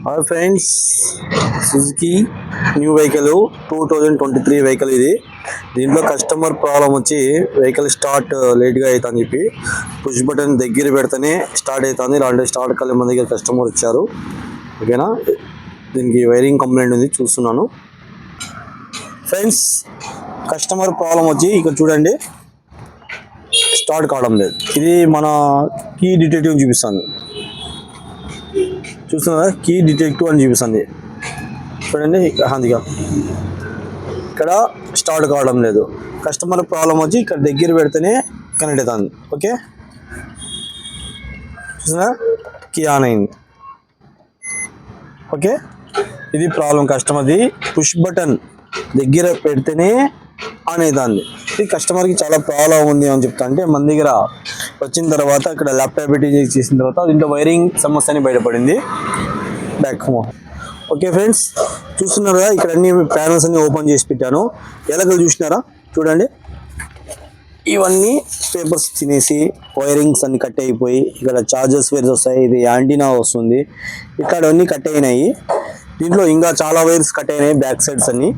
Hi friends, Suzuki new vehicle 2023 vehicle ఇది. దీంట్లో customer problem వచ్చి వెహికల్ స్టార్ట్ లేట్గా అవుతుందని చెప్పి పుష్ బటన్ దగ్గర పెడితేనే స్టార్ట్ అవుతుంది. ఇలాంటి స్టార్ట్ కాలే మన దగ్గర కస్టమర్ వచ్చారు. ఓకేనా, దీనికి వైరింగ్ కంప్లైంట్ ఉంది, చూస్తున్నాను ఫ్రెండ్స్. కస్టమర్ ప్రాబ్లం వచ్చి ఇక్కడ చూడండి, స్టార్ట్ కావడం లేదు. ఇది మన కీ డిటెక్టివ్ చూపిస్తాను, చూస్తున్నారా? కీ డిటెక్టివ్ అని చూపిస్తుంది చూడండి. అందుకే ఇక్కడ స్టార్ట్ కావడం లేదు. కస్టమర్ ప్రాబ్లం వచ్చి ఇక్కడ దగ్గర పెడితేనే కనెక్ట్ అవుతుంది. ఓకే, చూసినా కీ ఆన్ అయింది. ఓకే, ఇది ప్రాబ్లం కస్టమర్ది. పుష్ బటన్ దగ్గర పెడితేనే ఆన్ అవుతుంది. ఇది కస్టమర్కి చాలా ప్రాబ్లం ఉంది అని చెప్తా. అంటే మన దగ్గర వచ్చిన తర్వాత ఇక్కడ ల్యాప్టాప్ పెట్టి చేసిన తర్వాత దీంట్లో వైరింగ్ సమస్య అని బయటపడింది. Back home. ఓకే ఫ్రెండ్స్, చూస్తున్నారా? ఇక్కడ అన్ని ప్యానల్స్ అన్ని ఓపెన్ చేసి పెట్టాను. ఎలాగో చూసినారా? చూడండి, ఇవన్నీ పేపర్స్ తినేసి వైరింగ్స్ అన్ని కట్ అయిపోయి ఇక్కడ చార్జర్స్ వైర్స్ వస్తాయి. ఇది యాంటీనా వస్తుంది, ఇక్కడ అన్నీ కట్ అయినాయి. దీంట్లో ఇంకా చాలా వైర్స్ కట్ అయినాయి, బ్యాక్ సైడ్స్ అన్ని.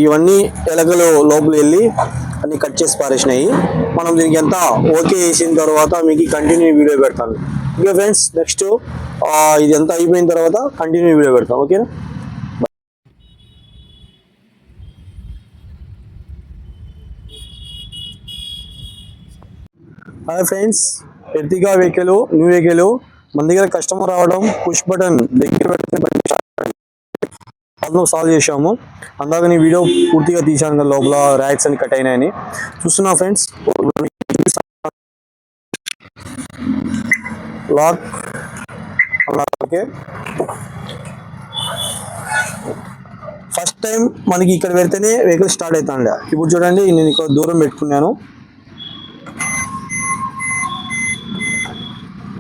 ఇవన్నీ ఎలకలు లోపల వెళ్ళి అన్ని కట్ చేసి పారేసినాయి. మనం దీనికి ఎంత ఓకే చేసిన తర్వాత మీకు కంటిన్యూ వీడియో పెడతాను. ఓకే ఫ్రెండ్స్, నెక్స్ట్ ఇది ఎంత అయిపోయిన తర్వాత కంటిన్యూ వీడియో పెడతాం. ఓకేనా? Hi friends, Ertiga vehicle new vehicle మన దగ్గర కస్టమర్ రావడం, పుష్ బటన్ దగ్గర ప్రాబ్లం సాల్వ్ చేసాము. అందాక నీ వీడియో పూర్తిగా తీసాను కదా, లోపల ర్యాక్స్ అని కట్ అయినాయని. చూస్తున్నా friends, lock. Okay, first time మనకి ఇక్కడ పెడితేనే వెహికల్ స్టార్ట్ అవుతాండ. ఇప్పుడు చూడండి, నేను ఇక్కడ దూరం పెట్టుకున్నాను.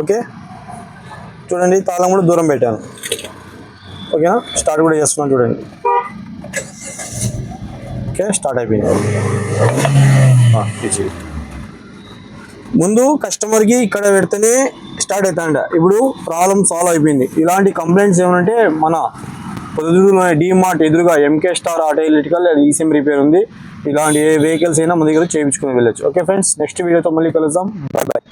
ఓకే, చూడండి, తాళం కూడా దూరం పెట్టాను. ఓకేనా, స్టార్ట్ కూడా చేస్తున్నాను చూడండి. ఓకే, స్టార్ట్ అయిపోయింది. ముందు కస్టమర్కి ఇక్కడ పెడితేనే స్టార్ట్ అవుతాండ. ఇప్పుడు ప్రాబ్లం సాల్వ్ అయిపోయింది. ఇలాంటి కంప్లైంట్స్ ఏమంటే మన పొద్దున డీమార్ట్ ఎదురుగా MK star auto electrical ECM repair ఉంది. ఇలాంటి ఏ వెహికల్స్ అయినా మన దగ్గర చేయించుకుని వెళ్ళొచ్చు. ఓకే ఫ్రెండ్స్, నెక్స్ట్ వీడియోతో మళ్ళీ కలుద్దాం. Bye bye.